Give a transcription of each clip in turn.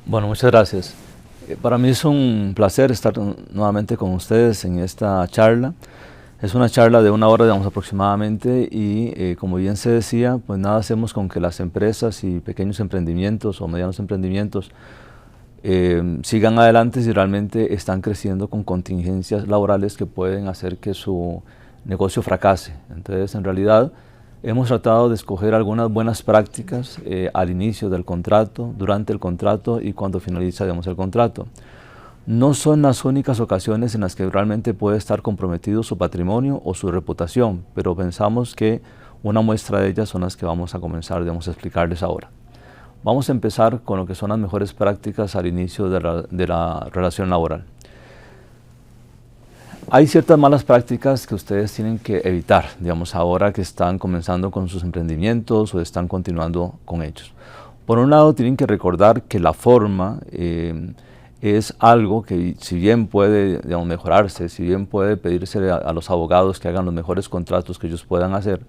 Bueno, muchas gracias. Para mí es un placer estar nuevamente con ustedes en esta charla. Es una charla de una hora, digamos, aproximadamente y como bien se decía, pues nada hacemos con que las empresas y pequeños emprendimientos o medianos emprendimientos sigan adelante si realmente están creciendo con contingencias laborales que pueden hacer que su negocio fracase. Entonces, en realidad, hemos tratado de escoger algunas buenas prácticas al inicio del contrato, durante el contrato y cuando finaliza, digamos, el contrato. No son las únicas ocasiones en las que realmente puede estar comprometido su patrimonio o su reputación, pero pensamos que una muestra de ellas son las que vamos a comenzar, digamos, a explicarles ahora. Vamos a empezar con lo que son las mejores prácticas al inicio de la relación laboral. Hay ciertas malas prácticas que ustedes tienen que evitar, digamos, ahora que están comenzando con sus emprendimientos o están continuando con ellos. Por un lado, tienen que recordar que la forma es algo que, si bien puede, digamos, mejorarse, si bien puede pedirse a los abogados que hagan los mejores contratos que ellos puedan hacer,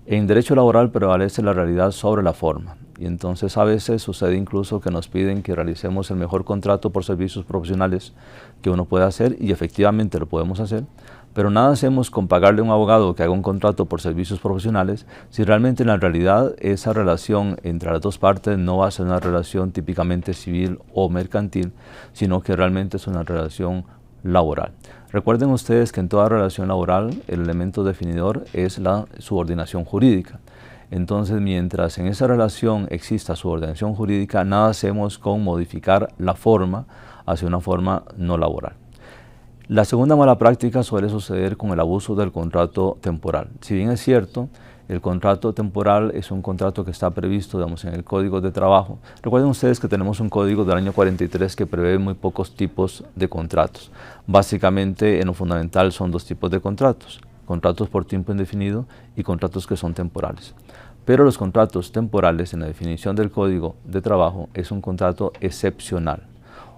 en derecho laboral prevalece la realidad sobre la forma. Y entonces a veces sucede incluso que nos piden que realicemos el mejor contrato por servicios profesionales que uno puede hacer, y efectivamente lo podemos hacer, pero nada hacemos con pagarle a un abogado que haga un contrato por servicios profesionales si realmente en la realidad esa relación entre las dos partes no va a ser una relación típicamente civil o mercantil, sino que realmente es una relación laboral. Recuerden ustedes que en toda relación laboral el elemento definidor es la subordinación jurídica. Entonces, mientras en esa relación exista subordinación jurídica, nada hacemos con modificar la forma hacia una forma no laboral. La segunda mala práctica suele suceder con el abuso del contrato temporal. Si bien es cierto, el contrato temporal es un contrato que está previsto, digamos, en el Código de Trabajo. Recuerden ustedes que tenemos un código del año 43 que prevé muy pocos tipos de contratos. Básicamente, en lo fundamental, son dos tipos de contratos: contratos por tiempo indefinido y contratos que son temporales. Pero los contratos temporales, en la definición del Código de Trabajo, es un contrato excepcional.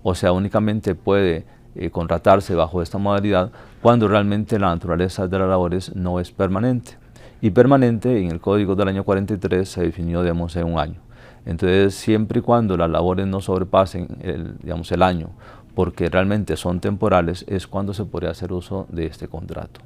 O sea, únicamente puede contratarse bajo esta modalidad cuando realmente la naturaleza de las labores no es permanente. Y permanente en el Código del año 43 se definió, digamos, en un año. Entonces, siempre y cuando las labores no sobrepasen digamos, el año, porque realmente son temporales, es cuando se podría hacer uso de este contrato.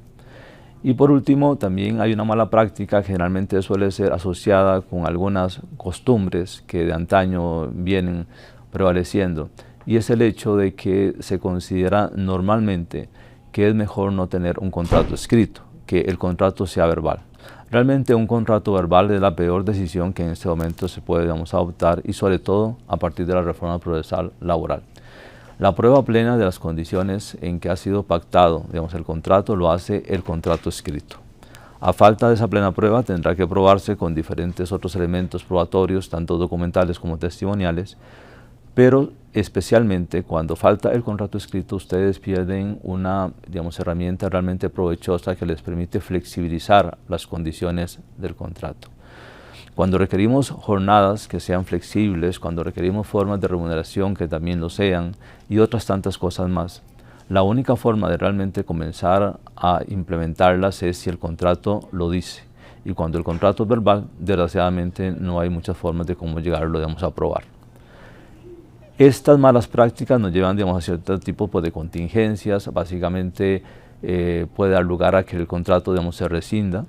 Y por último, también hay una mala práctica que generalmente suele ser asociada con algunas costumbres que de antaño vienen prevaleciendo, y es el hecho de que se considera normalmente que es mejor no tener un contrato escrito, que el contrato sea verbal. Realmente un contrato verbal es la peor decisión que en este momento se puede, digamos, adoptar, y sobre todo a partir de la reforma procesal laboral. La prueba plena de las condiciones en que ha sido pactado, digamos, el contrato lo hace el contrato escrito. A falta de esa plena prueba tendrá que probarse con diferentes otros elementos probatorios, tanto documentales como testimoniales, pero especialmente cuando falta el contrato escrito, ustedes pierden una, digamos, herramienta realmente provechosa que les permite flexibilizar las condiciones del contrato. Cuando requerimos jornadas que sean flexibles, cuando requerimos formas de remuneración que también lo sean, y otras tantas cosas más, la única forma de realmente comenzar a implementarlas es si el contrato lo dice. Y cuando el contrato es verbal, desgraciadamente no hay muchas formas de cómo llegarlo, digamos, a aprobar. Estas malas prácticas nos llevan, digamos, a cierto tipo, pues, de contingencias. Básicamente puede dar lugar a que el contrato, digamos, se rescinda,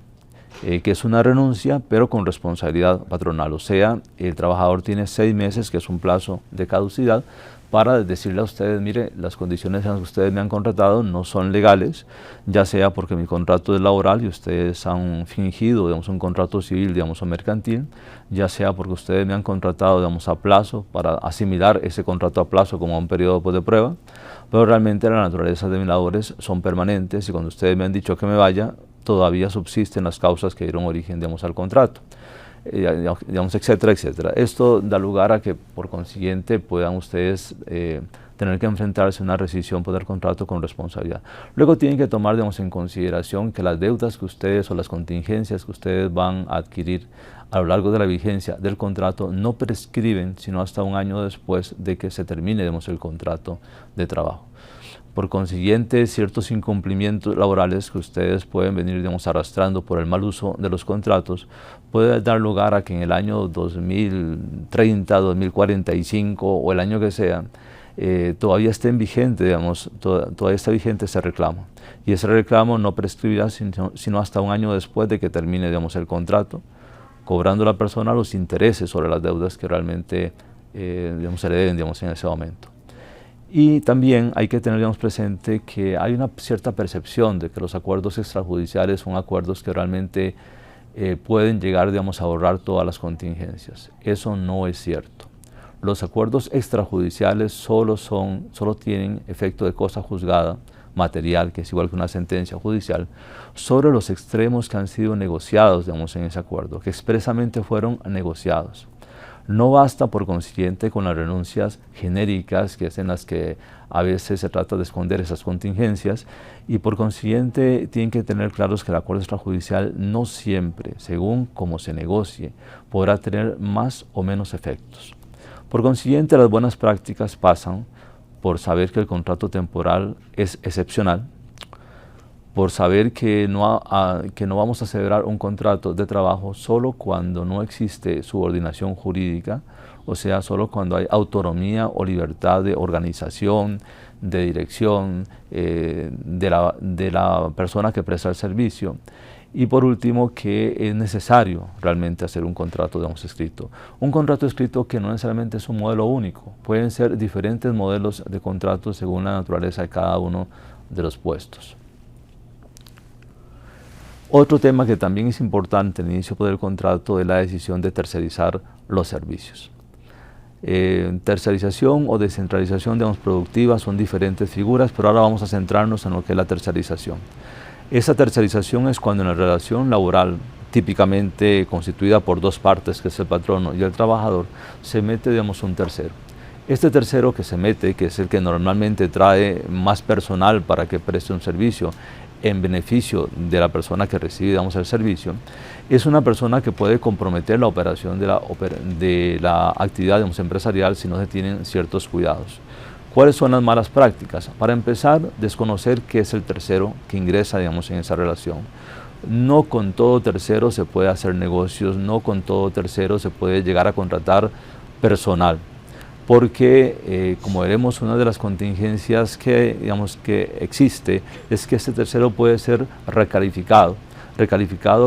que es una renuncia, pero con responsabilidad patronal. O sea, el trabajador tiene 6 meses, que es un plazo de caducidad, para decirle a ustedes: mire, las condiciones en las que ustedes me han contratado no son legales, ya sea porque mi contrato es laboral y ustedes han fingido, digamos, un contrato civil, digamos, o mercantil, ya sea porque ustedes me han contratado, digamos, a plazo, para asimilar ese contrato a plazo como a un periodo, pues, de prueba, pero realmente la naturaleza de mis labores son permanentes, y cuando ustedes me han dicho que me vaya, todavía subsisten las causas que dieron origen, digamos, al contrato, digamos, etcétera, etcétera. Esto da lugar a que, por consiguiente, puedan ustedes tener que enfrentarse a una rescisión por el contrato con responsabilidad. Luego tienen que tomar, digamos, en consideración que las deudas que ustedes o las contingencias que ustedes van a adquirir a lo largo de la vigencia del contrato no prescriben sino hasta un año después de que se termine, digamos, el contrato de trabajo. Por consiguiente, ciertos incumplimientos laborales que ustedes pueden venir, digamos, arrastrando por el mal uso de los contratos, puede dar lugar a que en el año 2030, 2045 o el año que sea, todavía estén vigentes, digamos, todavía está vigente ese reclamo. Y ese reclamo no prescribirá sino hasta un año después de que termine, digamos, el contrato, cobrando a la persona los intereses sobre las deudas que realmente digamos, se le deben, digamos, en ese momento. Y también hay que tener, digamos, presente que hay una cierta percepción de que los acuerdos extrajudiciales son acuerdos que realmente pueden llegar, digamos, a ahorrar todas las contingencias. Eso no es cierto. Los acuerdos extrajudiciales solo tienen efecto de cosa juzgada, material, que es igual que una sentencia judicial, sobre los extremos que han sido negociados, digamos, en ese acuerdo, que expresamente fueron negociados. No basta, por consiguiente, con las renuncias genéricas, que es en las que a veces se trata de esconder esas contingencias, y por consiguiente tienen que tener claros que el acuerdo extrajudicial no siempre, según cómo se negocie, podrá tener más o menos efectos. Por consiguiente, las buenas prácticas pasan por saber que el contrato temporal es excepcional, por saber que no vamos a celebrar un contrato de trabajo solo cuando no existe subordinación jurídica, o sea, solo cuando hay autonomía o libertad de organización, de dirección de la persona que presta el servicio. Y por último, que es necesario realmente hacer un contrato, digamos, escrito. Un contrato escrito que no necesariamente es un modelo único, pueden ser diferentes modelos de contratos según la naturaleza de cada uno de los puestos. Otro tema que también es importante en el inicio del contrato es la decisión de tercerizar los servicios. Tercerización o descentralización, digamos, productiva son diferentes figuras, pero ahora vamos a centrarnos en lo que es la tercerización. Esa tercerización es cuando en la relación laboral, típicamente constituida por dos partes, que es el patrono y el trabajador, se mete, digamos, un tercero. Este tercero que se mete, que es el que normalmente trae más personal para que preste un servicio, en beneficio de la persona que recibe, digamos, el servicio, es una persona que puede comprometer la operación de la actividad, digamos, empresarial si no se tienen ciertos cuidados. ¿Cuáles son las malas prácticas? Para empezar, desconocer qué es el tercero que ingresa, digamos, en esa relación. No con todo tercero se puede hacer negocios, no con todo tercero se puede llegar a contratar personal, porque, como veremos, una de las contingencias que, digamos, que existe es que este tercero puede ser recalificado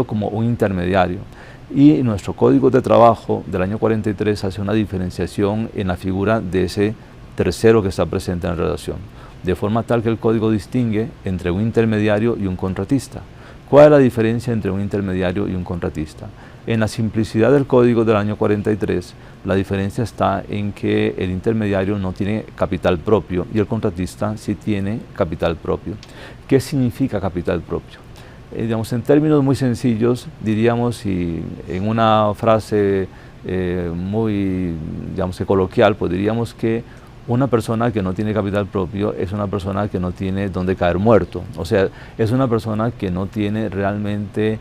como un intermediario. Y nuestro Código de Trabajo del año 43 hace una diferenciación en la figura de ese tercero que está presente en la relación, de forma tal que el Código distingue entre un intermediario y un contratista. ¿Cuál es la diferencia entre un intermediario y un contratista? En la simplicidad del Código del año 43, la diferencia está en que el intermediario no tiene capital propio y el contratista sí tiene capital propio. ¿Qué significa capital propio? Digamos, en términos muy sencillos, diríamos, y en una frase muy, digamos, coloquial, pues diríamos que una persona que no tiene capital propio es una persona que no tiene dónde caer muerto. O sea, es una persona que no tiene realmente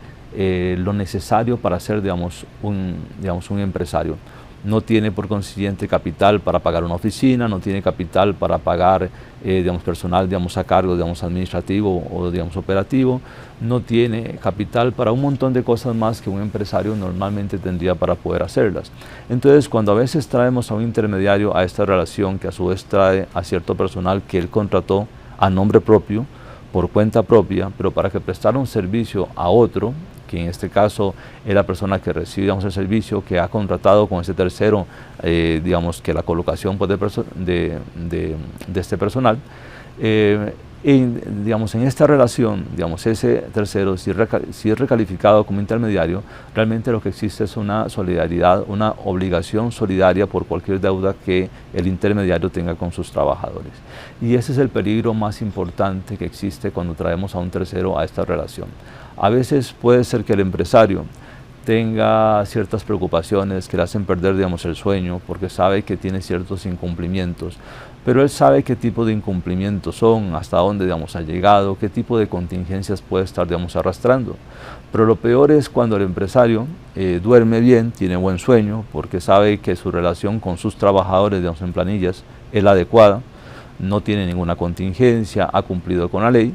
lo necesario para ser, digamos, un empresario. No tiene, por consiguiente, capital para pagar una oficina, no tiene capital para pagar digamos, personal, digamos, a cargo, digamos, administrativo o, digamos, operativo, no tiene capital para un montón de cosas más que un empresario normalmente tendría para poder hacerlas. Entonces, cuando a veces traemos a un intermediario a esta relación, que a su vez trae a cierto personal que él contrató a nombre propio, por cuenta propia, pero para que prestara un servicio a otro, que en este caso es la persona que recibe, digamos, el servicio, que ha contratado con ese tercero, digamos, que la colocación, pues, de este personal, digamos, en esta relación, digamos, ese tercero, si es recalificado como intermediario, realmente lo que existe es una solidaridad, una obligación solidaria por cualquier deuda que el intermediario tenga con sus trabajadores. Y ese es el peligro más importante que existe cuando traemos a un tercero a esta relación. A veces puede ser que el empresario tenga ciertas preocupaciones que le hacen perder, digamos, el sueño, porque sabe que tiene ciertos incumplimientos, pero él sabe qué tipo de incumplimientos son, hasta dónde, digamos, ha llegado, qué tipo de contingencias puede estar, digamos, arrastrando. Pero lo peor es cuando el empresario duerme bien, tiene buen sueño, porque sabe que su relación con sus trabajadores, digamos, en planillas, es la adecuada. no tiene ninguna contingencia, ha cumplido con la ley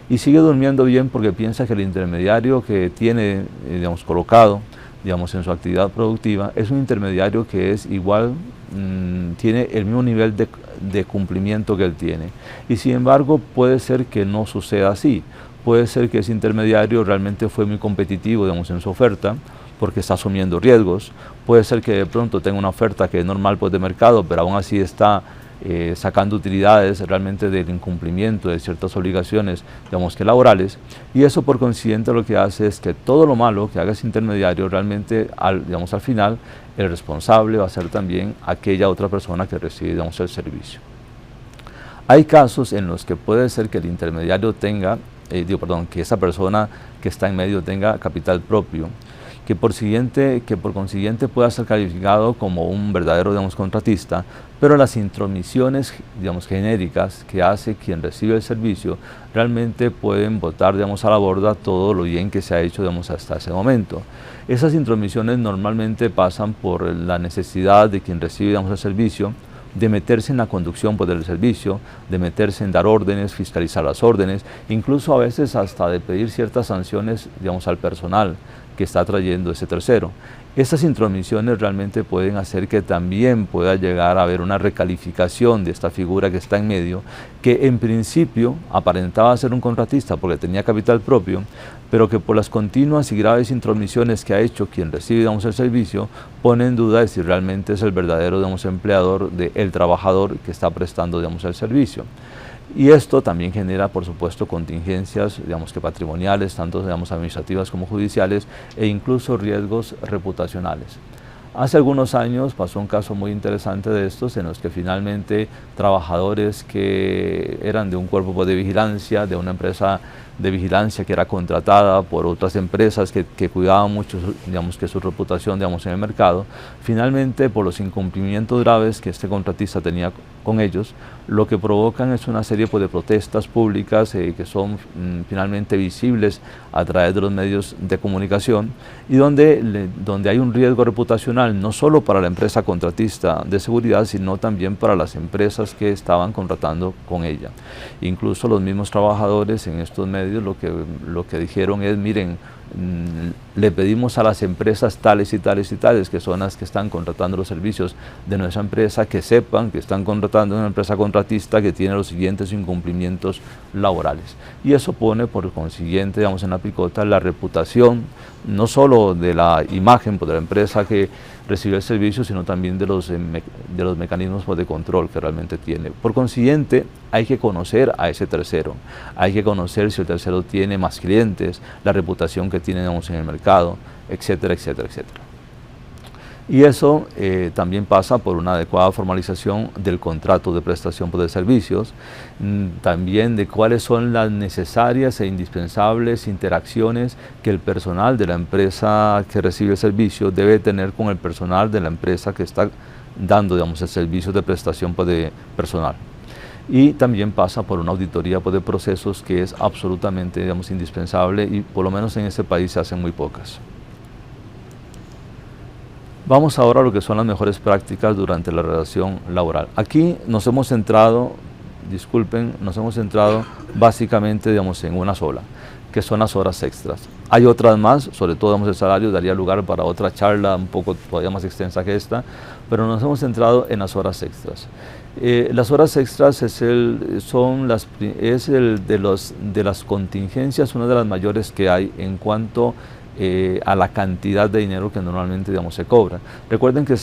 y sigue durmiendo bien porque piensa que el intermediario que tiene, digamos, colocado, digamos, en su actividad productiva, es un intermediario que es igual, tiene el mismo nivel de cumplimiento que él tiene. Y sin embargo, puede ser que no suceda así. Puede ser que ese intermediario realmente fue muy competitivo, digamos, en su oferta, porque está asumiendo riesgos. Puede ser que de pronto tenga una oferta que es normal pues, de mercado, pero aún así está sacando utilidades realmente del incumplimiento de ciertas obligaciones, digamos que laborales, y eso por consiguiente lo que hace es que todo lo malo que haga ese intermediario realmente, digamos, al final, el responsable va a ser también aquella otra persona que recibe, digamos, el servicio. Hay casos en los que puede ser que el intermediario tenga, que esa persona que está en medio tenga capital propio, que por consiguiente pueda ser calificado como un verdadero, digamos, contratista, pero las intromisiones, digamos, genéricas que hace quien recibe el servicio realmente pueden botar, digamos, a la borda todo lo bien que se ha hecho, digamos, hasta ese momento. Esas intromisiones normalmente pasan por la necesidad de quien recibe, digamos, el servicio de meterse en la conducción pues, del servicio, de meterse en dar órdenes, fiscalizar las órdenes, incluso a veces hasta de pedir ciertas sanciones, digamos, al personal que está trayendo ese tercero. Estas intromisiones realmente pueden hacer que también pueda llegar a haber una recalificación de esta figura que está en medio, que en principio aparentaba ser un contratista porque tenía capital propio, pero que por las continuas y graves intromisiones que ha hecho quien recibe, digamos, el servicio, pone en duda de si realmente es el verdadero, digamos, empleador del trabajador que está prestando, digamos, el servicio. Y esto también genera, por supuesto, contingencias, digamos, que patrimoniales, tanto, digamos, administrativas como judiciales, e incluso riesgos reputacionales. Hace algunos años pasó un caso muy interesante de estos, en los que finalmente trabajadores que eran de un cuerpo de vigilancia, de una empresa de vigilancia que era contratada por otras empresas que cuidaban mucho, digamos, que su reputación, digamos, en el mercado, finalmente por los incumplimientos graves que este contratista tenía con ellos, lo que provocan es una serie pues, de protestas públicas que son finalmente visibles a través de los medios de comunicación y donde hay un riesgo reputacional no solo para la empresa contratista de seguridad, sino también para las empresas que estaban contratando con ella. Incluso los mismos trabajadores en estos medios lo que dijeron es, miren, le pedimos a las empresas tales y tales y tales, que son las que están contratando los servicios de nuestra empresa, que sepan que están contratando una empresa contratista que tiene los siguientes incumplimientos laborales. Y eso pone por consiguiente, digamos, en la picota la reputación, no solo de la imagen pues, de la empresa que recibe el servicio, sino también de los mecanismos pues, de control que realmente tiene. Por consiguiente, hay que conocer a ese tercero, hay que conocer si el tercero tiene más clientes, la reputación que tiene, digamos, en el mercado, etcétera, etcétera, etcétera. Y eso también pasa por una adecuada formalización del contrato de prestación de servicios, también de cuáles son las necesarias e indispensables interacciones que el personal de la empresa que recibe el servicio debe tener con el personal de la empresa que está dando, digamos, el servicio de prestación de personal. Y también pasa por una auditoría de procesos que es absolutamente, digamos, indispensable y por lo menos en este país se hacen muy pocas. Vamos ahora a lo que son las mejores prácticas durante la relación laboral. Aquí nos hemos centrado, básicamente, digamos, en una sola, que son las horas extras. Hay otras más, sobre todo, digamos, el salario daría lugar para otra charla un poco todavía más extensa que esta, pero nos hemos centrado en las horas extras. Las horas extras de las contingencias, una de las mayores que hay en cuanto a la cantidad de dinero que normalmente, digamos, se cobra. Recuerden que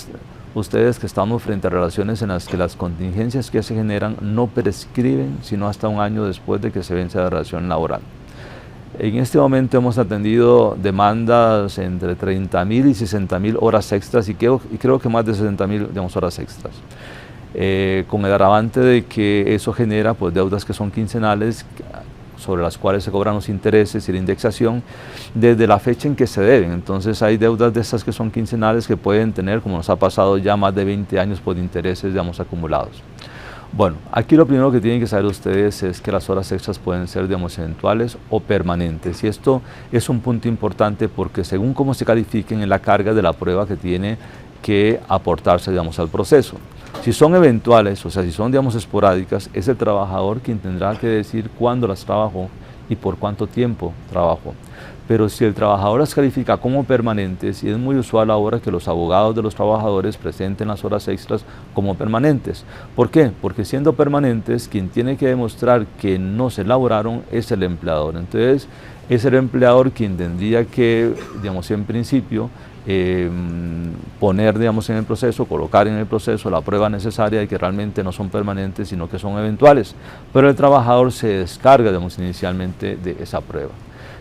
ustedes que estamos frente a relaciones en las que las contingencias que se generan no prescriben sino hasta un año después de que se vence la relación laboral. En este momento hemos atendido demandas entre 30.000 y 60.000 horas extras y creo que más de 60.000, digamos, horas extras. Con el agravante de que eso genera pues, deudas que son quincenales, sobre las cuales se cobran los intereses y la indexación desde la fecha en que se deben. Entonces hay deudas de estas que son quincenales que pueden tener, como nos ha pasado ya, más de 20 años por intereses, digamos, acumulados. Bueno, aquí lo primero que tienen que saber ustedes es que las horas extras pueden ser, digamos, eventuales o permanentes. Y esto es un punto importante porque según cómo se califiquen en la carga de la prueba que tiene que aportarse, digamos, al proceso. Si son eventuales, o sea, si son, digamos, esporádicas, es el trabajador quien tendrá que decir cuándo las trabajó y por cuánto tiempo trabajó. Pero si el trabajador las califica como permanentes, y es muy usual ahora que los abogados de los trabajadores presenten las horas extras como permanentes. ¿Por qué? Porque siendo permanentes, quien tiene que demostrar que no se elaboraron es el empleador. Entonces, es el empleador quien tendría que, digamos, en principio, poner, digamos, en el proceso, colocar en el proceso la prueba necesaria de que realmente no son permanentes, sino que son eventuales. Pero el trabajador se descarga, digamos, inicialmente de esa prueba.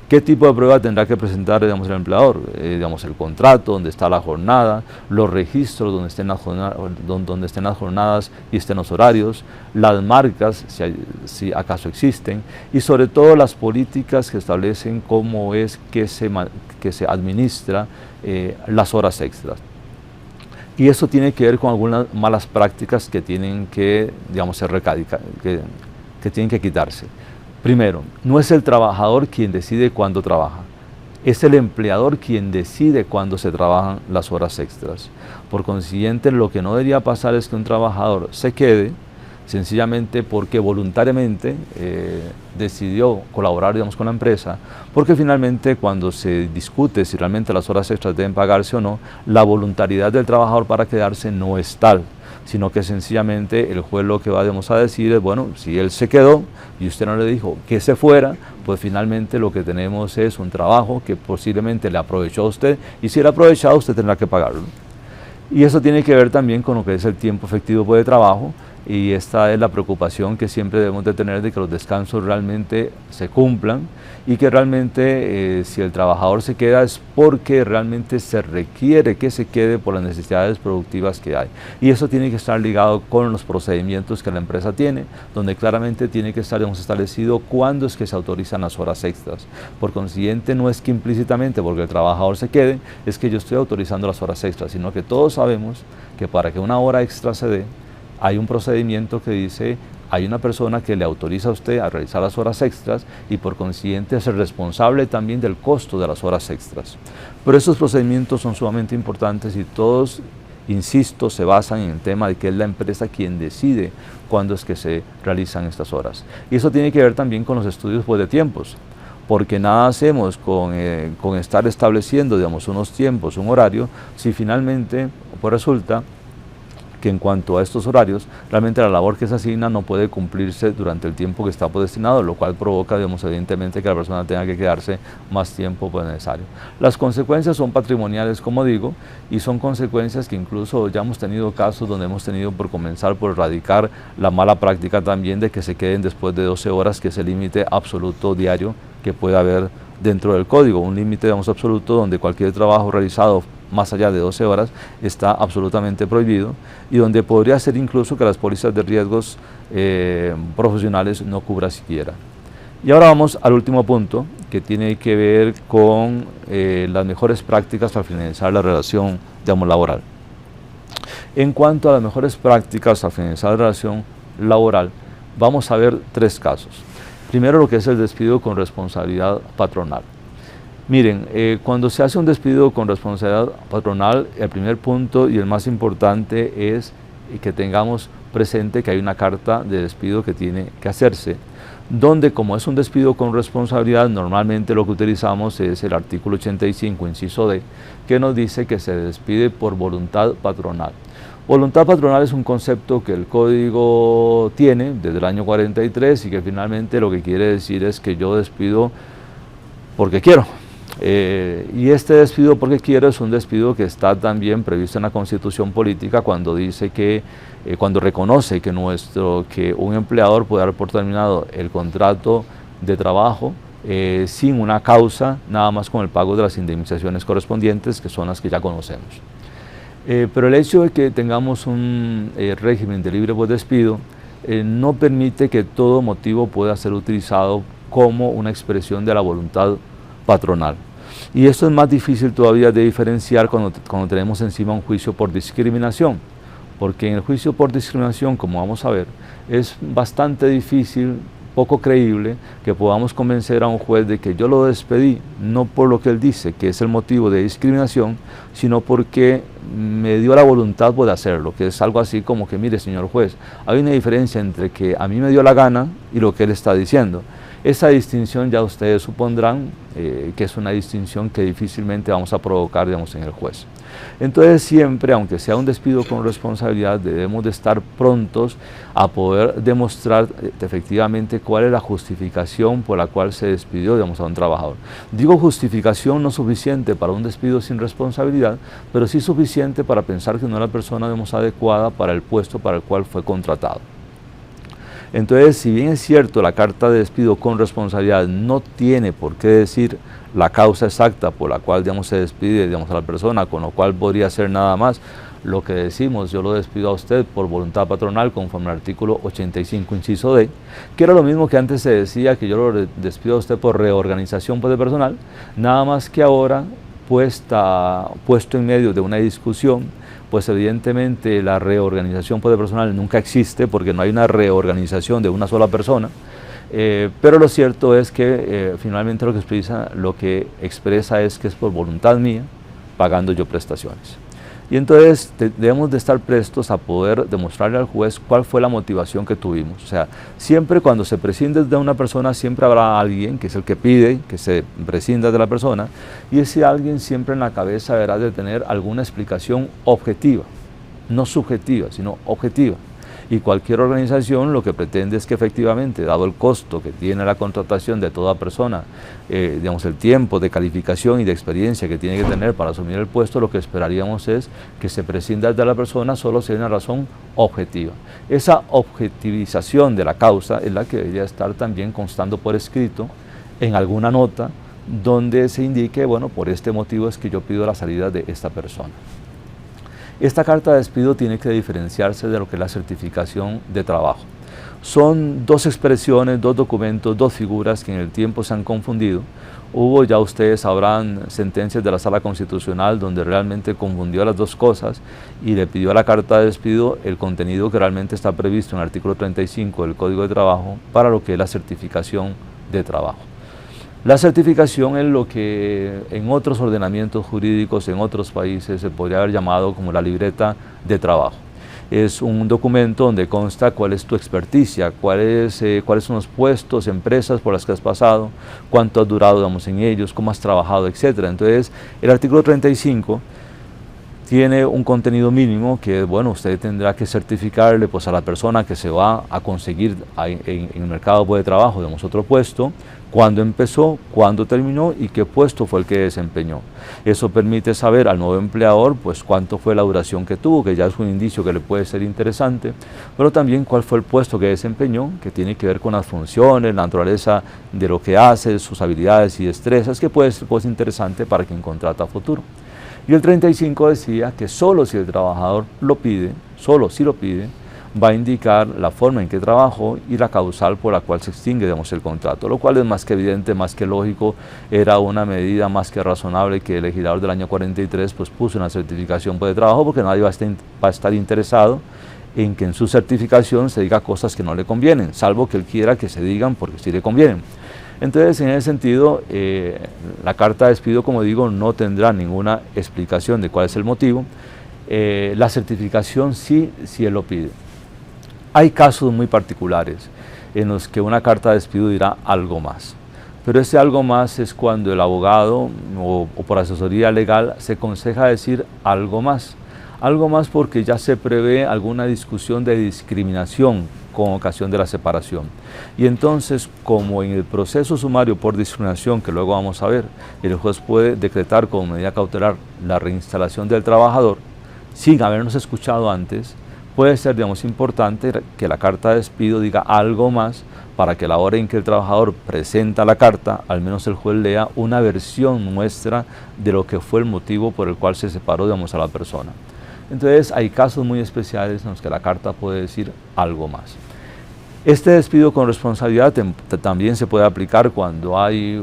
¿Qué tipo de prueba tendrá que presentar, digamos, el empleador? Digamos, el contrato, donde está la jornada, los registros donde estén las jornadas y estén los horarios, las marcas, si acaso existen, y sobre todo las políticas que establecen cómo es que se administra las horas extras. Y eso tiene que ver con algunas malas prácticas que tienen que, digamos, que tienen que quitarse. Primero, no es el trabajador quien decide cuándo trabaja, es el empleador quien decide cuándo se trabajan las horas extras. Por consiguiente, lo que no debería pasar es que un trabajador se quede sencillamente porque voluntariamente decidió colaborar, digamos, con la empresa, porque finalmente cuando se discute si realmente las horas extras deben pagarse o no, la voluntariedad del trabajador para quedarse no es tal, sino que sencillamente el juez lo que va, digamos, a decir es, bueno, si él se quedó y usted no le dijo que se fuera, pues finalmente lo que tenemos es un trabajo que posiblemente le aprovechó a usted, y si le ha aprovechado usted tendrá que pagarlo. Y eso tiene que ver también con lo que es el tiempo efectivo de trabajo, y esta es la preocupación que siempre debemos de tener, de que los descansos realmente se cumplan y que realmente si el trabajador se queda es porque realmente se requiere que se quede por las necesidades productivas que hay. Y eso tiene que estar ligado con los procedimientos que la empresa tiene, donde claramente tiene que estar, digamos, establecido cuándo es que se autorizan las horas extras. Por consiguiente, no es que implícitamente porque el trabajador se quede, es que yo estoy autorizando las horas extras, sino que todos sabemos que para que una hora extra se dé, hay un procedimiento que dice, hay una persona que le autoriza a usted a realizar las horas extras y por consiguiente es el responsable también del costo de las horas extras. Pero esos procedimientos son sumamente importantes y todos, insisto, se basan en el tema de que es la empresa quien decide cuándo es que se realizan estas horas. Y eso tiene que ver también con los estudios, pues, de tiempos, porque nada hacemos con estar estableciendo, digamos, unos tiempos, un horario, si finalmente pues resulta que en cuanto a estos horarios, realmente la labor que se asigna no puede cumplirse durante el tiempo que está destinado, lo cual provoca, digamos, evidentemente que la persona tenga que quedarse más tiempo pues necesario. Las consecuencias son patrimoniales, como digo, y son consecuencias que incluso ya hemos tenido casos donde hemos tenido por comenzar por erradicar la mala práctica también de que se queden después de 12 horas, que es el límite absoluto diario que puede haber dentro del código, un límite, digamos, absoluto donde cualquier trabajo realizado más allá de 12 horas está absolutamente prohibido, y donde podría ser incluso que las pólizas de riesgos profesionales no cubra siquiera. Y ahora vamos al último punto, que tiene que ver con las mejores prácticas para finalizar la relación, digamos, laboral. En cuanto a las mejores prácticas al finalizar la relación laboral, vamos a ver tres casos. Primero, lo que es el despido con responsabilidad patronal. Miren, cuando se hace un despido con responsabilidad patronal, el primer punto y el más importante es que tengamos presente que hay una carta de despido que tiene que hacerse, donde, como es un despido con responsabilidad, normalmente lo que utilizamos es el artículo 85, inciso D, que nos dice que se despide por voluntad patronal. Voluntad patronal es un concepto que el Código tiene desde el año 43 y que finalmente lo que quiere decir es que yo despido porque quiero. Y este despido porque quiero es un despido que está también previsto en la Constitución Política, cuando dice que, cuando reconoce que un empleador puede dar por terminado el contrato de trabajo sin una causa, nada más con el pago de las indemnizaciones correspondientes, que son las que ya conocemos. Pero el hecho de que tengamos un régimen de libre despido no permite que todo motivo pueda ser utilizado como una expresión de la voluntad patronal. Y esto es más difícil todavía de diferenciar cuando tenemos encima un juicio por discriminación, porque en el juicio por discriminación, como vamos a ver, es bastante difícil poco creíble que podamos convencer a un juez de que yo lo despedí, no por lo que él dice, que es el motivo de discriminación, sino porque me dio la voluntad de hacerlo, que es algo así como que, mire, señor juez, hay una diferencia entre que a mí me dio la gana y lo que él está diciendo. Esa distinción ya ustedes supondrán que es una distinción que difícilmente vamos a provocar, digamos, en el juez. Entonces siempre, aunque sea un despido con responsabilidad, debemos de estar prontos a poder demostrar efectivamente cuál es la justificación por la cual se despidió, digamos, a un trabajador. Digo justificación no suficiente para un despido sin responsabilidad, pero sí suficiente para pensar que no es la persona, digamos, adecuada para el puesto para el cual fue contratado. Entonces, si bien es cierto, la carta de despido con responsabilidad no tiene por qué decir la causa exacta por la cual, digamos, se despide, digamos, a la persona, con lo cual podría ser nada más lo que decimos, yo lo despido a usted por voluntad patronal conforme al artículo 85, inciso D, que era lo mismo que antes se decía, que yo lo despido a usted por reorganización de personal, nada más que ahora, puesto en medio de una discusión, pues evidentemente la reorganización de personal nunca existe porque no hay una reorganización de una sola persona, pero lo cierto es que finalmente lo que expresa es que es por voluntad mía, pagando yo prestaciones. Y entonces debemos de estar prestos a poder demostrarle al juez cuál fue la motivación que tuvimos. O sea, siempre cuando se prescinde de una persona, siempre habrá alguien que es el que pide que se prescinda de la persona, y ese alguien siempre en la cabeza deberá de tener alguna explicación objetiva, no subjetiva, sino objetiva. Y cualquier organización lo que pretende es que efectivamente, dado el costo que tiene la contratación de toda persona, digamos, el tiempo de calificación y de experiencia que tiene que tener para asumir el puesto, lo que esperaríamos es que se prescinda de la persona solo si hay una razón objetiva. Esa objetivización de la causa es la que debería estar también constando por escrito en alguna nota donde se indique, bueno, por este motivo es que yo pido la salida de esta persona. Esta carta de despido tiene que diferenciarse de lo que es la certificación de trabajo. Son dos expresiones, dos documentos, dos figuras que en el tiempo se han confundido. Hubo, ya ustedes sabrán, sentencias de la Sala Constitucional donde realmente confundió las dos cosas y le pidió a la carta de despido el contenido que realmente está previsto en el artículo 35 del Código de Trabajo para lo que es la certificación de trabajo. La certificación es lo que en otros ordenamientos jurídicos, en otros países, se podría haber llamado como la libreta de trabajo. Es un documento donde consta cuál es tu experticia, cuáles son los puestos, empresas por las que has pasado, cuánto has durado, digamos, en ellos, cómo has trabajado, etc. Entonces, el artículo 35 tiene un contenido mínimo que, bueno, usted tendrá que certificarle, pues, a la persona que se va a conseguir en el mercado de trabajo, digamos, otro puesto, cuándo empezó, cuándo terminó y qué puesto fue el que desempeñó. Eso permite saber al nuevo empleador, pues, cuánto fue la duración que tuvo, que ya es un indicio que le puede ser interesante, pero también cuál fue el puesto que desempeñó, que tiene que ver con las funciones, la naturaleza de lo que hace, sus habilidades y destrezas, que puede ser, pues, interesante para quien contrata a futuro. Y el 35 decía que solo si el trabajador lo pide, solo si lo pide, va a indicar la forma en que trabajó y la causal por la cual se extingue, digamos, el contrato, lo cual es más que evidente, más que lógico, era una medida más que razonable que el legislador del año 43 pues puso una certificación de trabajo, porque nadie va a estar interesado en que en su certificación se diga cosas que no le convienen, salvo que él quiera que se digan porque sí le convienen. Entonces, en ese sentido, la carta de despido, como digo, no tendrá ninguna explicación de cuál es el motivo. La certificación sí, si él lo pide. Hay casos muy particulares en los que una carta de despido dirá algo más, pero ese algo más es cuando el abogado o por asesoría legal se aconseja decir algo más porque ya se prevé alguna discusión de discriminación con ocasión de la separación. Y entonces, como en el proceso sumario por discriminación, que luego vamos a ver, el juez puede decretar como medida cautelar la reinstalación del trabajador, sin habernos escuchado antes, puede ser, digamos, importante que la carta de despido diga algo más para que a la hora en que el trabajador presenta la carta, al menos el juez lea una versión nuestra de lo que fue el motivo por el cual se separó, digamos, a la persona. Entonces, hay casos muy especiales en los que la carta puede decir algo más. Este despido con responsabilidad también se puede aplicar cuando hay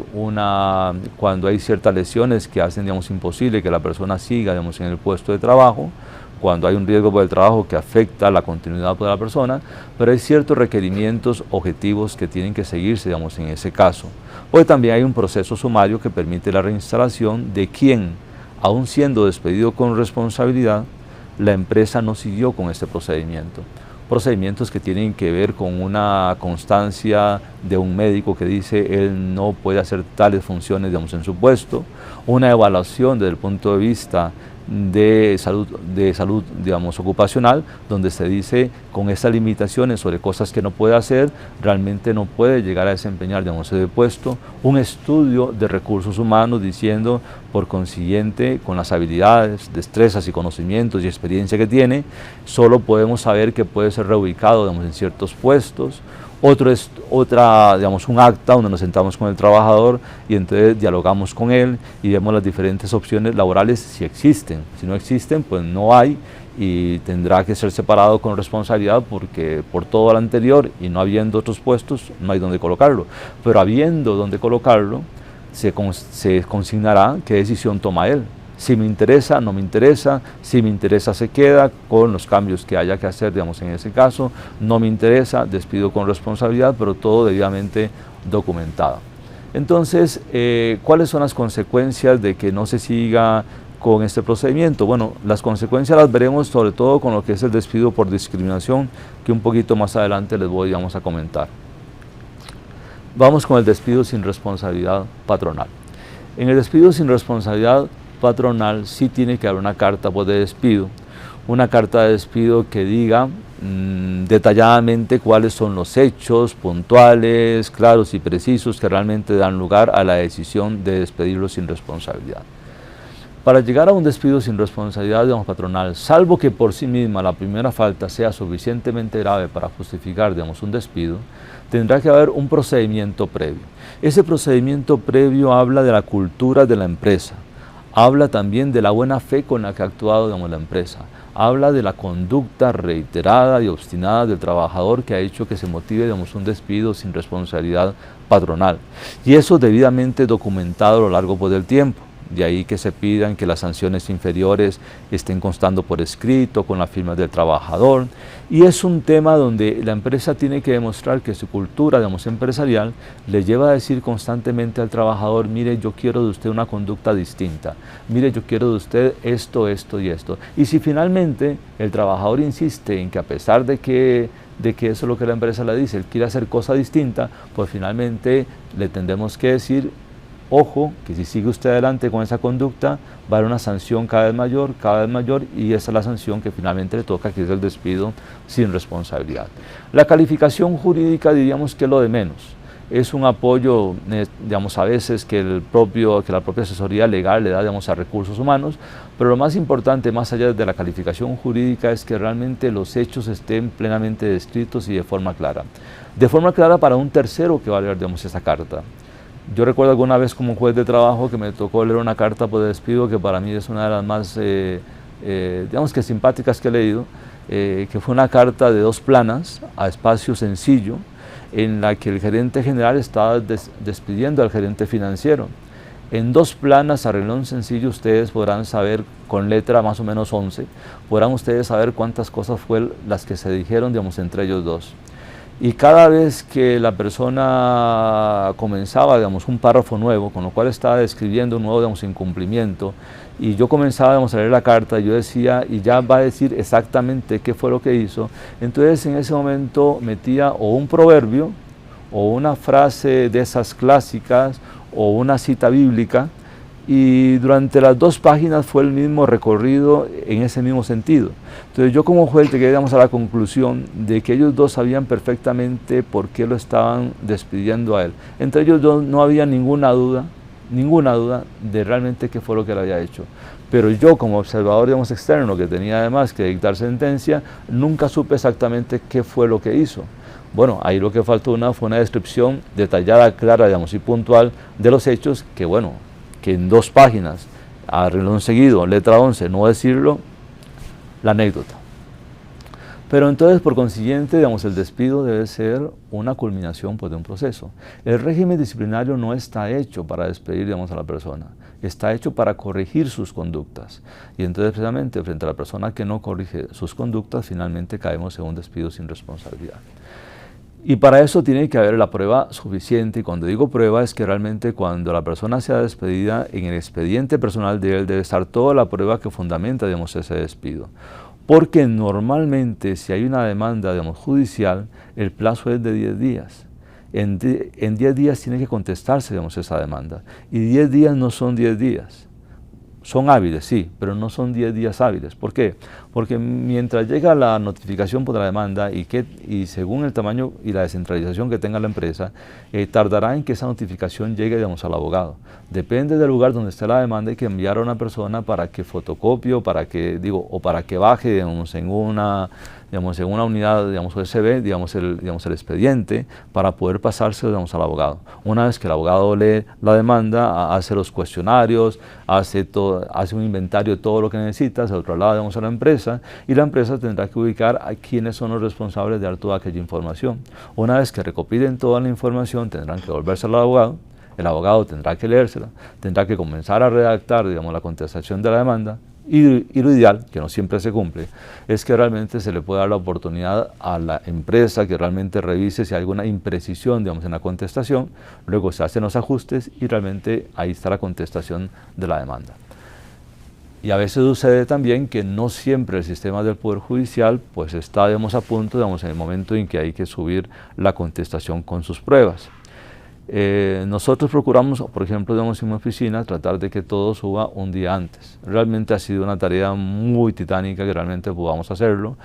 ciertas lesiones que hacen, digamos, imposible que la persona siga, digamos, en el puesto de trabajo, cuando hay un riesgo por el trabajo que afecta la continuidad de la persona, pero hay ciertos requerimientos objetivos que tienen que seguirse, digamos, en ese caso. Porque también hay un proceso sumario que permite la reinstalación de quien, aun siendo despedido con responsabilidad, la empresa no siguió con este procedimiento. Procedimientos que tienen que ver con una constancia de un médico que dice él no puede hacer tales funciones, digamos, en su puesto, una evaluación desde el punto de vista de salud, digamos, ocupacional, donde se dice con estas limitaciones sobre cosas que no puede hacer, realmente no puede llegar a desempeñar, digamos, ese puesto, un estudio de recursos humanos diciendo, por consiguiente, con las habilidades, destrezas y conocimientos y experiencia que tiene, solo podemos saber que puede ser reubicado, digamos, en ciertos puestos. Otro es digamos, un acta donde nos sentamos con el trabajador y entonces dialogamos con él y vemos las diferentes opciones laborales si existen. Si no existen, pues no hay y tendrá que ser separado con responsabilidad porque por todo lo anterior y no habiendo otros puestos no hay donde colocarlo. Pero habiendo donde colocarlo, se consignará qué decisión toma él. Si me interesa, no me interesa, si me interesa se queda con los cambios que haya que hacer, digamos, en ese caso, no me interesa, despido con responsabilidad, pero todo debidamente documentado. Entonces, ¿cuáles son las consecuencias de que no se siga con este procedimiento? Bueno, las consecuencias las veremos sobre todo con lo que es el despido por discriminación, que un poquito más adelante les voy, digamos, a comentar. Vamos con el despido sin responsabilidad patronal. En el despido sin responsabilidad patronal sí tiene que haber una carta pues, de despido, una carta de despido que diga detalladamente cuáles son los hechos puntuales, claros y precisos que realmente dan lugar a la decisión de despedirlo sin responsabilidad. Para llegar a un despido sin responsabilidad, digamos, patronal, salvo que por sí misma la primera falta sea suficientemente grave para justificar, digamos, un despido, tendrá que haber un procedimiento previo. Ese procedimiento previo habla de la cultura de la empresa, habla también de la buena fe con la que ha actuado, digamos, la empresa, habla de la conducta reiterada y obstinada del trabajador que ha hecho que se motive, digamos, un despido sin responsabilidad patronal. Y eso debidamente documentado a lo largo pues, del tiempo. De ahí que se pidan que las sanciones inferiores estén constando por escrito, con la firma del trabajador. Y es un tema donde la empresa tiene que demostrar que su cultura, digamos, empresarial le lleva a decir constantemente al trabajador, mire, yo quiero de usted una conducta distinta, mire, yo quiero de usted esto, esto y esto. Y si finalmente el trabajador insiste en que a pesar de que eso es lo que la empresa le dice, él quiere hacer cosa distinta, pues finalmente le tendremos que decir, ojo, que si sigue usted adelante con esa conducta, va a haber una sanción cada vez mayor, y esa es la sanción que finalmente le toca, que es el despido sin responsabilidad. La calificación jurídica diríamos que es lo de menos. Es un apoyo, digamos, a veces que la propia asesoría legal le da, digamos, a recursos humanos, pero lo más importante, más allá de la calificación jurídica, es que realmente los hechos estén plenamente descritos y de forma clara. De forma clara para un tercero que va a leer, digamos, esa carta. Yo recuerdo alguna vez como juez de trabajo que me tocó leer una carta por despido que para mí es una de las más, digamos que simpáticas que he leído, que fue una carta de 2 planas a espacio sencillo, en la que el gerente general estaba despidiendo al gerente financiero. En 2 planas a renglón sencillo ustedes podrán saber, con letra más o menos 11, podrán ustedes saber cuántas cosas fueron las que se dijeron, digamos, entre ellos dos. Y cada vez que la persona comenzaba, digamos, un párrafo nuevo, con lo cual estaba describiendo un nuevo, digamos, incumplimiento, y yo comenzaba, digamos, a leer la carta, yo decía, y ya va a decir exactamente qué fue lo que hizo, entonces en ese momento metía o un proverbio, o una frase de esas clásicas, o una cita bíblica, y durante las 2 páginas fue el mismo recorrido en ese mismo sentido. Entonces yo como juez llegué, digamos, a la conclusión de que ellos dos sabían perfectamente por qué lo estaban despidiendo a él. Entre ellos dos no había ninguna duda de realmente qué fue lo que él había hecho. Pero yo como observador, digamos, externo, que tenía además que dictar sentencia, nunca supe exactamente qué fue lo que hizo. Bueno, ahí lo que faltó fue una descripción detallada, clara, digamos, y puntual de los hechos que, bueno, que en 2 páginas, a renglón seguido, letra 11, no decirlo, la anécdota. Pero entonces, por consiguiente, digamos, el despido debe ser una culminación pues, de un proceso. El régimen disciplinario no está hecho para despedir, digamos, a la persona, está hecho para corregir sus conductas. Y entonces, precisamente, frente a la persona que no corrige sus conductas, finalmente caemos en un despido sin responsabilidad. Y para eso tiene que haber la prueba suficiente, y cuando digo prueba es que realmente cuando la persona sea despedida, en el expediente personal de él debe estar toda la prueba que fundamenta, digamos, ese despido. Porque normalmente si hay una demanda, digamos, judicial, el plazo es de 10 días. En 10 días tiene que contestarse, digamos, esa demanda. Y 10 días no son 10 días. Son hábiles, sí, pero no son 10 días hábiles. ¿Por qué? Porque mientras llega la notificación por la demanda y según el tamaño y la descentralización que tenga la empresa, tardará en que esa notificación llegue, digamos, al abogado. Depende del lugar donde esté la demanda, hay que enviar a una persona para que fotocopie o para que baje, digamos, en una unidad, digamos, USB, digamos, el expediente para poder pasárselo, digamos, al abogado. Una vez que el abogado lee la demanda, hace los cuestionarios, hace un inventario de todo lo que necesita, se lo traslada, digamos, a la empresa, y la empresa tendrá que ubicar a quiénes son los responsables de dar toda aquella información. Una vez que recopilen toda la información, tendrán que volverse al abogado, el abogado tendrá que leérsela, tendrá que comenzar a redactar, digamos, la contestación de la demanda, y lo ideal, que no siempre se cumple, es que realmente se le pueda dar la oportunidad a la empresa que realmente revise si hay alguna imprecisión, digamos, en la contestación, luego se hacen los ajustes y realmente ahí está la contestación de la demanda. Y a veces sucede también que no siempre el sistema del Poder Judicial pues está, digamos, a punto, digamos, en el momento en que hay que subir la contestación con sus pruebas. Nosotros procuramos, por ejemplo, digamos, en mi oficina, tratar de que todo suba un día antes. Realmente ha sido una tarea muy titánica que realmente podamos hacerlo,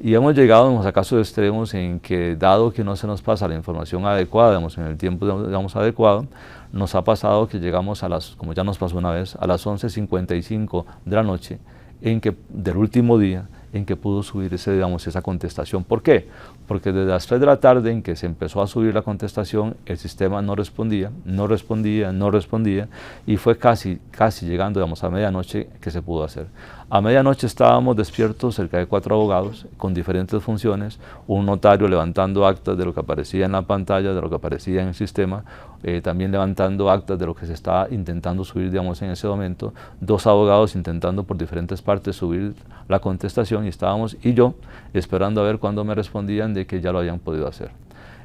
y hemos llegado, digamos, a casos extremos en que, dado que no se nos pasa la información adecuada, digamos, en el tiempo, digamos, adecuado, nos ha pasado que llegamos como ya nos pasó una vez, a las 11:55 de la noche, del último día, en que pudo subir esa contestación. ¿Por qué? Porque desde las 3 de la tarde en que se empezó a subir la contestación, el sistema no respondía, y fue casi llegando, digamos, a medianoche que se pudo hacer. A medianoche estábamos despiertos cerca de 4 abogados con diferentes funciones, un notario levantando actas de lo que aparecía en la pantalla, de lo que aparecía en el sistema, también levantando actas de lo que se estaba intentando subir, digamos, en ese momento, 2 abogados intentando por diferentes partes subir la contestación, y yo esperando a ver cuándo me respondían de que ya lo habían podido hacer.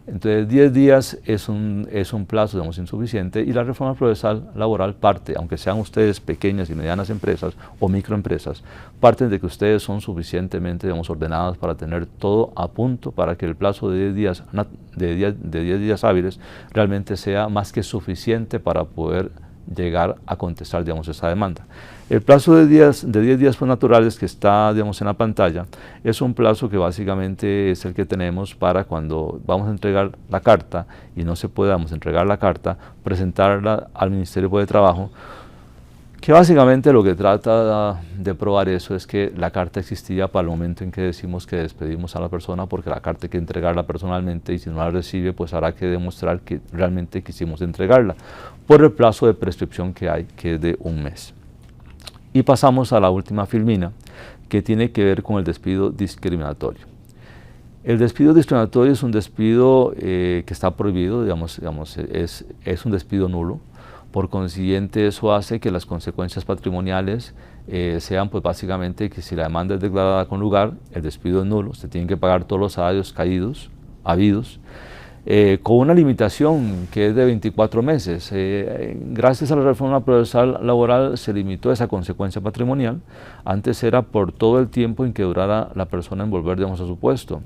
Entonces 10 días es un plazo, digamos, insuficiente, y la reforma procesal laboral parte, aunque sean ustedes pequeñas y medianas empresas o microempresas, parten de que ustedes son suficientemente, digamos, ordenadas para tener todo a punto para que el plazo de 10 días hábiles realmente sea más que suficiente para poder llegar a contestar, digamos, esa demanda. El plazo de 10 días pues, naturales que está, digamos, en la pantalla es un plazo que básicamente es el que tenemos para cuando vamos a entregar la carta y no se puede entregar la carta, presentarla al Ministerio de Trabajo, que básicamente lo que trata de probar eso es que la carta existía para el momento en que decimos que despedimos a la persona, porque la carta hay que entregarla personalmente y si no la recibe pues habrá que demostrar que realmente quisimos entregarla por el plazo de prescripción que hay, que es de 1 mes. Y pasamos a la última filmina, que tiene que ver con el despido discriminatorio. El despido discriminatorio es un despido que está prohibido, digamos, es un despido nulo. Por consiguiente, eso hace que las consecuencias patrimoniales sean, pues básicamente, que si la demanda es declarada con lugar, el despido es nulo, se tienen que pagar todos los salarios habidos, con una limitación que es de 24 meses. Gracias a la reforma procesal laboral se limitó esa consecuencia patrimonial. Antes era por todo el tiempo en que durara la persona en volver, digamos, a su puesto.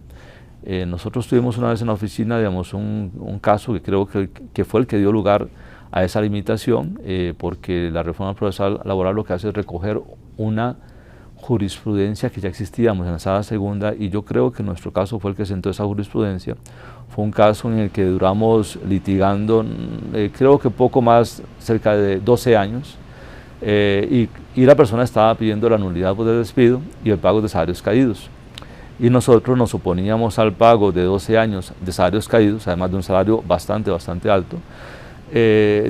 Nosotros tuvimos una vez en la oficina, digamos, un caso que creo que fue el que dio lugar a esa limitación, porque la reforma procesal laboral lo que hace es recoger una jurisprudencia que ya existíamos en la sala segunda, y yo creo que nuestro caso fue el que sentó esa jurisprudencia. Fue un caso en el que duramos litigando, creo que poco más, cerca de 12 años, y la persona estaba pidiendo la nulidad por el despido y el pago de salarios caídos. Y nosotros nos oponíamos al pago de 12 años de salarios caídos, además de un salario bastante alto,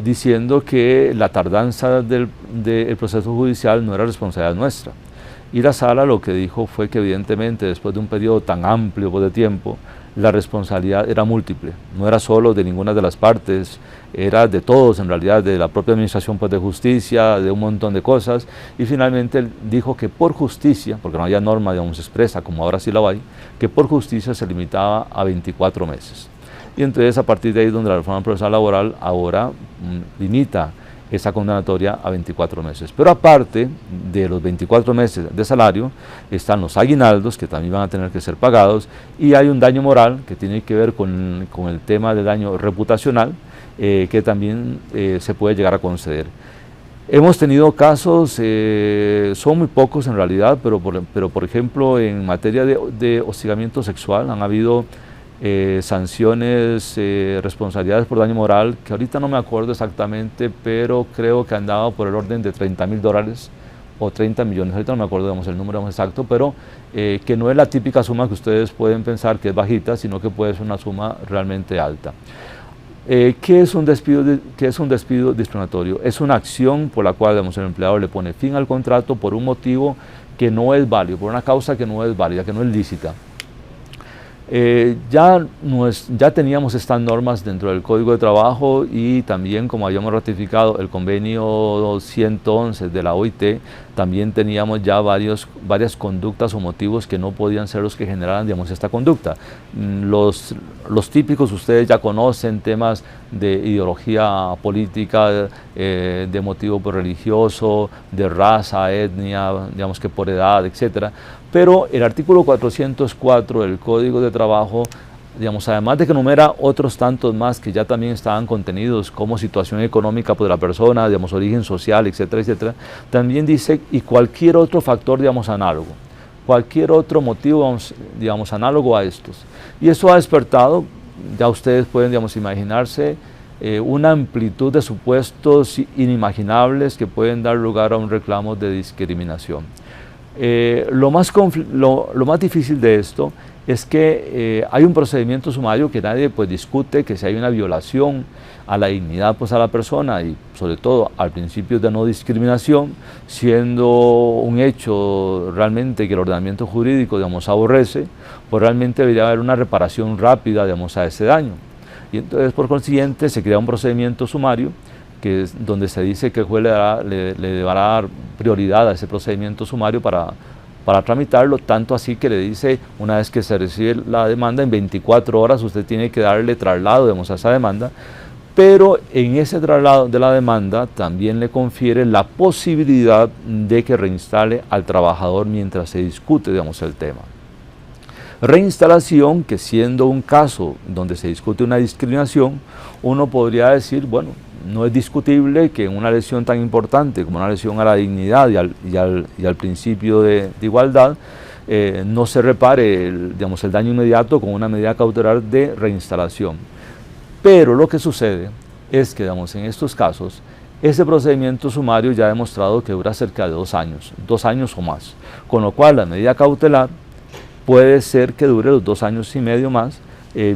diciendo que la tardanza del proceso judicial no era responsabilidad nuestra. y la sala lo que dijo fue que evidentemente después de un periodo tan amplio de tiempo, la responsabilidad era múltiple, no era solo de ninguna de las partes, era de todos en realidad, de la propia administración pues, de justicia, de un montón de cosas, y finalmente él dijo que por justicia, porque no había norma digamos expresa como ahora sí la hay, que por justicia se limitaba a 24 meses. Y entonces a partir de ahí donde la reforma procesal laboral ahora limita esa condenatoria a 24 meses. Pero aparte de los 24 meses de salario, están los aguinaldos que también van a tener que ser pagados y hay un daño moral que tiene que ver con el tema del daño reputacional que también se puede llegar a conceder. Hemos tenido casos, son muy pocos en realidad, pero por ejemplo en materia de hostigamiento sexual han habido sanciones, responsabilidades por daño moral, que ahorita no me acuerdo exactamente, pero creo que andaba por el orden de $30.000 o 30 millones, ahorita no me acuerdo digamos, el número exacto, pero que no es la típica suma que ustedes pueden pensar que es bajita, sino que puede ser una suma realmente alta. ¿Qué es un despido discriminatorio? Es una acción por la cual digamos, el empleador le pone fin al contrato por un motivo que no es válido, por una causa que no es válida, que no es lícita. Ya teníamos estas normas dentro del Código de Trabajo y también como habíamos ratificado el convenio 111 de la OIT, también teníamos ya varias conductas o motivos que no podían ser los que generaran digamos, esta conducta. Los típicos ustedes ya conocen, temas de ideología política, de motivo religioso, de raza, etnia, digamos que por edad, etc. Pero el artículo 404 del Código de Trabajo, digamos, además de que enumera otros tantos más que ya también estaban contenidos como situación económica pues, de la persona, digamos, origen social, etcétera, etcétera, también dice y cualquier otro factor, digamos, análogo, cualquier otro motivo, digamos, análogo a estos. Y eso ha despertado, ya ustedes pueden, digamos, imaginarse, una amplitud de supuestos inimaginables que pueden dar lugar a un reclamo de discriminación. Lo más difícil de esto es que hay un procedimiento sumario que nadie pues, discute, que si hay una violación a la dignidad pues, a la persona y sobre todo al principio de no discriminación, siendo un hecho realmente que el ordenamiento jurídico digamos, aborrece, pues realmente debería haber una reparación rápida digamos, a ese daño. Y entonces por consiguiente se crea un procedimiento sumario que es donde se dice que el juez le va a dar prioridad a ese procedimiento sumario para tramitarlo, tanto así que le dice, una vez que se recibe la demanda, en 24 horas usted tiene que darle traslado digamos, a esa demanda, pero en ese traslado de la demanda también le confiere la posibilidad de que reinstale al trabajador mientras se discute digamos, el tema. Reinstalación que siendo un caso donde se discute una discriminación, uno podría decir, bueno, no es discutible que en una lesión tan importante como una lesión a la dignidad y al principio de igualdad, no se repare digamos, el daño inmediato con una medida cautelar de reinstalación. Pero lo que sucede es que digamos, en estos casos, ese procedimiento sumario ya ha demostrado que dura cerca de 2 años, 2 años o más, con lo cual la medida cautelar puede ser que dure los 2 años y medio más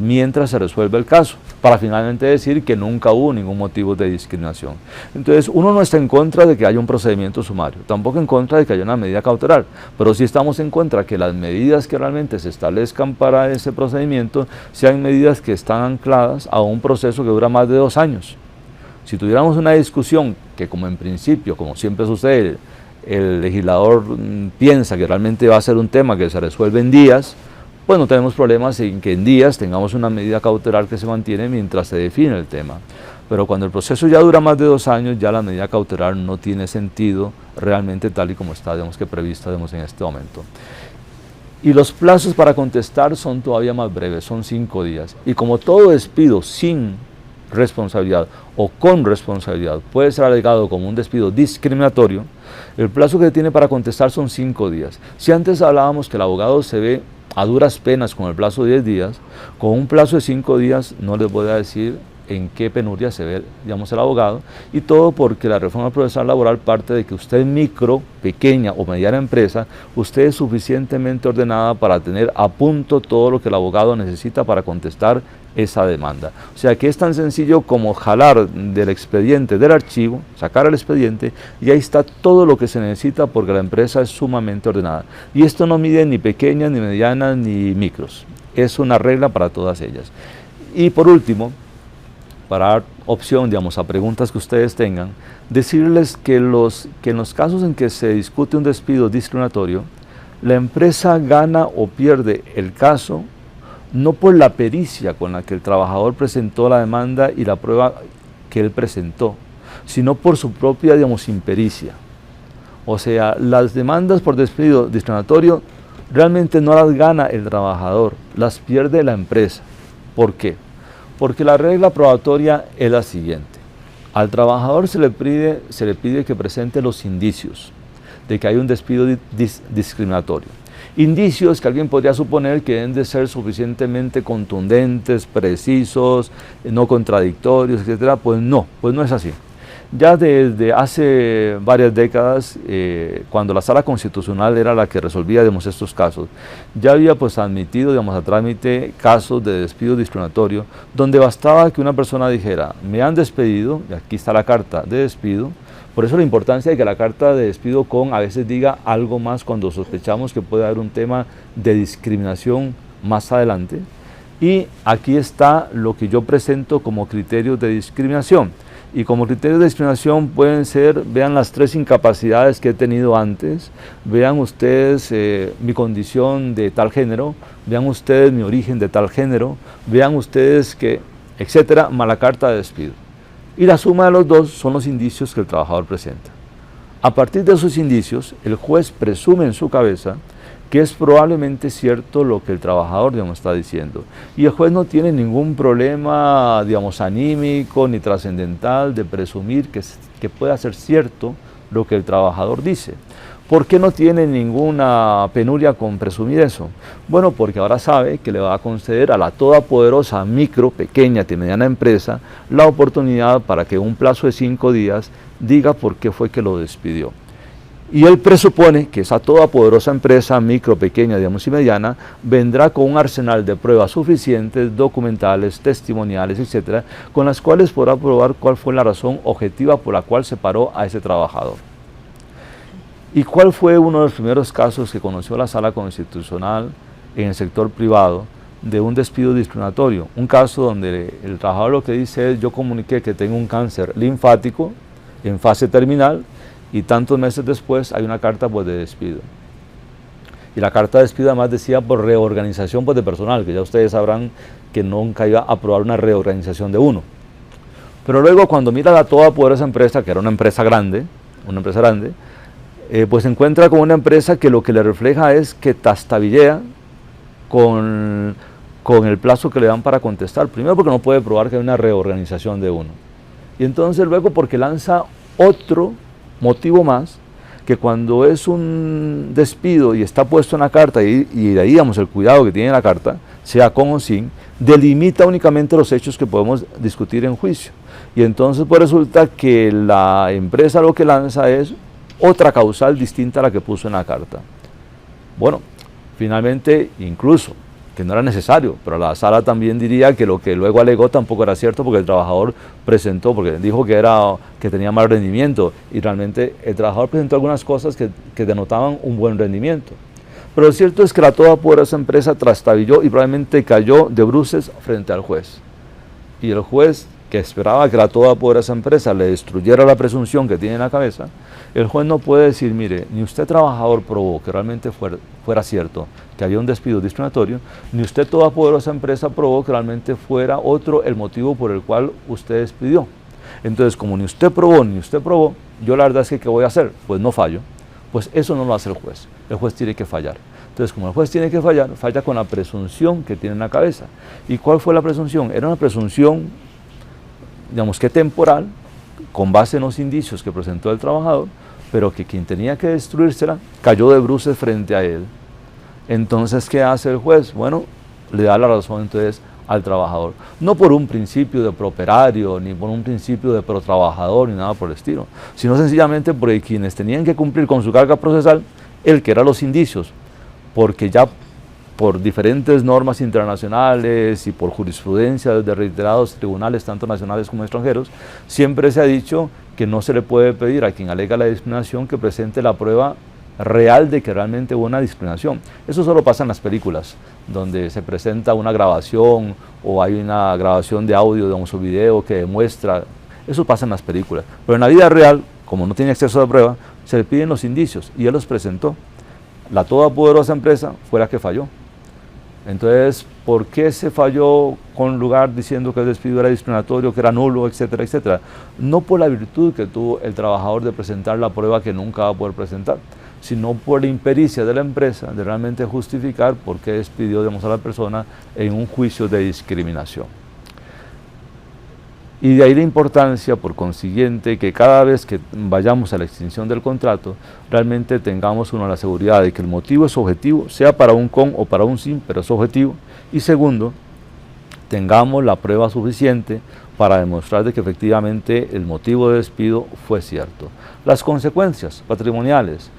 mientras se resuelve el caso, para finalmente decir que nunca hubo ningún motivo de discriminación. Entonces, uno no está en contra de que haya un procedimiento sumario, tampoco en contra de que haya una medida cautelar, pero sí estamos en contra de que las medidas que realmente se establezcan para ese procedimiento sean medidas que están ancladas a un proceso que dura más de 2 años. Si tuviéramos una discusión que como en principio, como siempre sucede, el legislador piensa que realmente va a ser un tema que se resuelve en días, pues no tenemos problemas en que en días tengamos una medida cautelar que se mantiene mientras se define el tema. Pero cuando el proceso ya dura más de 2 años, ya la medida cautelar no tiene sentido realmente tal y como está digamos, que prevista digamos, en este momento. Y los plazos para contestar son todavía más breves, son 5 días. Y como todo despido sin responsabilidad o con responsabilidad puede ser alegado como un despido discriminatorio, el plazo que tiene para contestar son 5 días. Si antes hablábamos que el abogado se ve a duras penas con el plazo de 10 días, con un plazo de 5 días no les voy a decir en qué penuria se ve, digamos, el abogado, y todo porque la reforma procesal laboral parte de que usted es micro, pequeña o mediana empresa, usted es suficientemente ordenada para tener a punto todo lo que el abogado necesita para contestar esa demanda. O sea que es tan sencillo como jalar del expediente del archivo, sacar el expediente y ahí está todo lo que se necesita porque la empresa es sumamente ordenada. Y esto no mide ni pequeñas, ni medianas, ni micros. Es una regla para todas ellas. Y por último, para dar opción, digamos, a preguntas que ustedes tengan, decirles que en los casos en que se discute un despido discriminatorio, la empresa gana o pierde el caso no por la pericia con la que el trabajador presentó la demanda y la prueba que él presentó, sino por su propia, digamos, impericia. O sea, las demandas por despido discriminatorio realmente no las gana el trabajador, las pierde la empresa. ¿Por qué? Porque la regla probatoria es la siguiente. Al trabajador se le pide que presente los indicios de que hay un despido discriminatorio. Indicios que alguien podría suponer que deben de ser suficientemente contundentes, precisos, no contradictorios, etc. Pues no es así. Ya desde hace varias décadas, cuando la Sala Constitucional era la que resolvía, digamos, estos casos, ya había pues admitido, digamos, a trámite casos de despido discriminatorio, donde bastaba que una persona dijera, me han despedido, y aquí está la carta de despido. Por eso la importancia de que la carta de despido a veces diga algo más cuando sospechamos que puede haber un tema de discriminación más adelante. Y aquí está lo que yo presento como criterios de discriminación. Y como criterios de discriminación pueden ser, vean las 3 incapacidades que he tenido antes, vean ustedes mi condición de tal género, vean ustedes mi origen de tal género, vean ustedes que, etcétera, más la carta de despido. Y la suma de los dos son los indicios que el trabajador presenta. A partir de esos indicios, el juez presume en su cabeza que es probablemente cierto lo que el trabajador, digamos, está diciendo. Y el juez no tiene ningún problema, digamos, anímico ni trascendental de presumir que pueda ser cierto lo que el trabajador dice. ¿Por qué no tiene ninguna penuria con presumir eso? Bueno, porque ahora sabe que le va a conceder a la todopoderosa micro, pequeña y mediana empresa la oportunidad para que en un plazo de 5 días diga por qué fue que lo despidió. Y él presupone que esa todopoderosa empresa, micro, pequeña, digamos, y mediana, vendrá con un arsenal de pruebas suficientes, documentales, testimoniales, etcétera, con las cuales podrá probar cuál fue la razón objetiva por la cual separó a ese trabajador. ¿Y cuál fue uno de los primeros casos que conoció la Sala Constitucional en el sector privado de un despido discriminatorio? Un caso donde el trabajador lo que dice es, yo comuniqué que tengo un cáncer linfático en fase terminal, y tantos meses después hay una carta pues, de despido. Y la carta de despido además decía por reorganización pues, de personal, que ya ustedes sabrán que nunca iba a aprobar una reorganización de uno. Pero luego cuando mira la todopoderosa empresa, que era una empresa grande, pues se encuentra con una empresa que lo que le refleja es que tastabillea con el plazo que le dan para contestar. Primero porque no puede probar que hay una reorganización de uno. Y entonces luego porque lanza otro motivo más, que cuando es un despido y está puesto en la carta, y de ahí digamos el cuidado que tiene la carta, sea con o sin, delimita únicamente los hechos que podemos discutir en juicio. Y entonces pues resulta que la empresa lo que lanza es otra causal distinta a la que puso en la carta. Bueno, finalmente incluso, que no era necesario, pero la sala también diría que lo que luego alegó tampoco era cierto porque el trabajador presentó, porque dijo que tenía mal rendimiento y realmente el trabajador presentó algunas cosas que denotaban un buen rendimiento. Pero lo cierto es que la todopoderosa empresa trastabilló y probablemente cayó de bruces frente al juez. Y el juez, que esperaba que la todopoderosa empresa le destruyera la presunción que tiene en la cabeza, el juez no puede decir, mire, ni usted trabajador probó que realmente fuera cierto que había un despido discriminatorio, ni usted todopoderosa empresa probó que realmente fuera otro el motivo por el cual usted despidió. Entonces, como ni usted probó, yo la verdad es que ¿qué voy a hacer? Pues no fallo. Pues eso no lo hace el juez tiene que fallar. Entonces, como el juez tiene que fallar, falla con la presunción que tiene en la cabeza. ¿Y cuál fue la presunción? Era una presunción, digamos que temporal, con base en los indicios que presentó el trabajador, pero que quien tenía que destruírsela cayó de bruces frente a él. Entonces, ¿qué hace el juez? Bueno, le da la razón entonces al trabajador. No por un principio de prooperario, ni por un principio de protrabajador, ni nada por el estilo, sino sencillamente porque quienes tenían que cumplir con su carga procesal, el que eran los indicios, porque ya por diferentes normas internacionales y por jurisprudencia de reiterados tribunales, tanto nacionales como extranjeros, siempre se ha dicho que no se le puede pedir a quien alega la discriminación que presente la prueba real de que realmente hubo una discriminación. Eso solo pasa en las películas, donde se presenta una grabación o hay una grabación de audio, digamos, o video que demuestra, eso pasa en las películas. Pero en la vida real, como no tiene acceso a prueba, se le piden los indicios y él los presentó. La todopoderosa empresa fue la que falló. Entonces, ¿por qué se falló con lugar diciendo que el despido era discriminatorio, que era nulo, etcétera, etcétera? No por la virtud que tuvo el trabajador de presentar la prueba que nunca va a poder presentar, sino por la impericia de la empresa de realmente justificar por qué despidió, digamos, a la persona en un juicio de discriminación. Y de ahí la importancia, por consiguiente, que cada vez que vayamos a la extinción del contrato, realmente tengamos, uno, la seguridad de que el motivo es objetivo, sea para un con o para un sin, pero es objetivo. Y segundo, tengamos la prueba suficiente para demostrar de que efectivamente el motivo de despido fue cierto. Las consecuencias patrimoniales,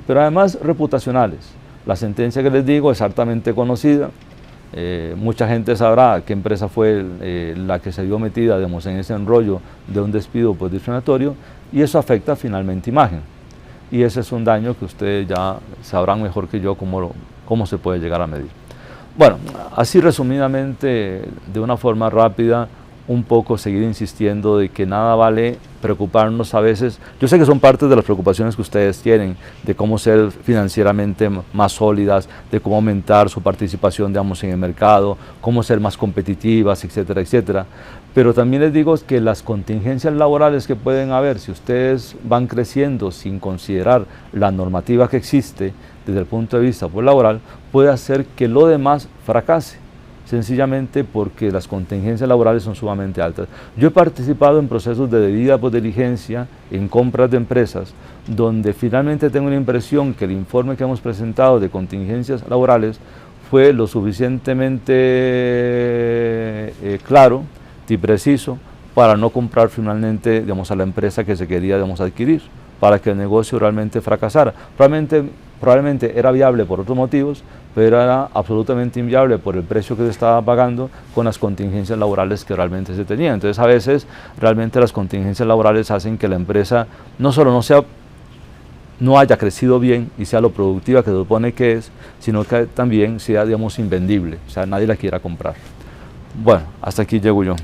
pero además reputacionales. La sentencia que les digo es altamente conocida. Mucha gente sabrá qué empresa fue la que se vio metida, digamos, en ese enrollo de un despido pues, discriminatorio, y eso afecta finalmente imagen. Y ese es un daño que ustedes ya sabrán mejor que yo cómo se puede llegar a medir. Bueno, así resumidamente, de una forma rápida, un poco seguir insistiendo de que nada vale preocuparnos a veces. Yo sé que son parte de las preocupaciones que ustedes tienen, de cómo ser financieramente más sólidas, de cómo aumentar su participación, digamos, en el mercado, cómo ser más competitivas, etcétera, etcétera. Pero también les digo que las contingencias laborales que pueden haber, si ustedes van creciendo sin considerar la normativa que existe desde el punto de vista pues, laboral, puede hacer que lo demás fracase, sencillamente porque las contingencias laborales son sumamente altas. Yo he participado en procesos de debida diligencia en compras de empresas, donde finalmente tengo la impresión que el informe que hemos presentado de contingencias laborales fue lo suficientemente claro y preciso para no comprar finalmente, digamos, a la empresa que se quería, digamos, adquirir, para que el negocio realmente fracasara. Probablemente era viable por otros motivos, pero era absolutamente inviable por el precio que se estaba pagando con las contingencias laborales que realmente se tenían. Entonces, a veces, realmente las contingencias laborales hacen que la empresa no solo no haya crecido bien y sea lo productiva que se supone que es, sino que también sea, digamos, invendible, o sea, nadie la quiera comprar. Bueno, hasta aquí llego yo.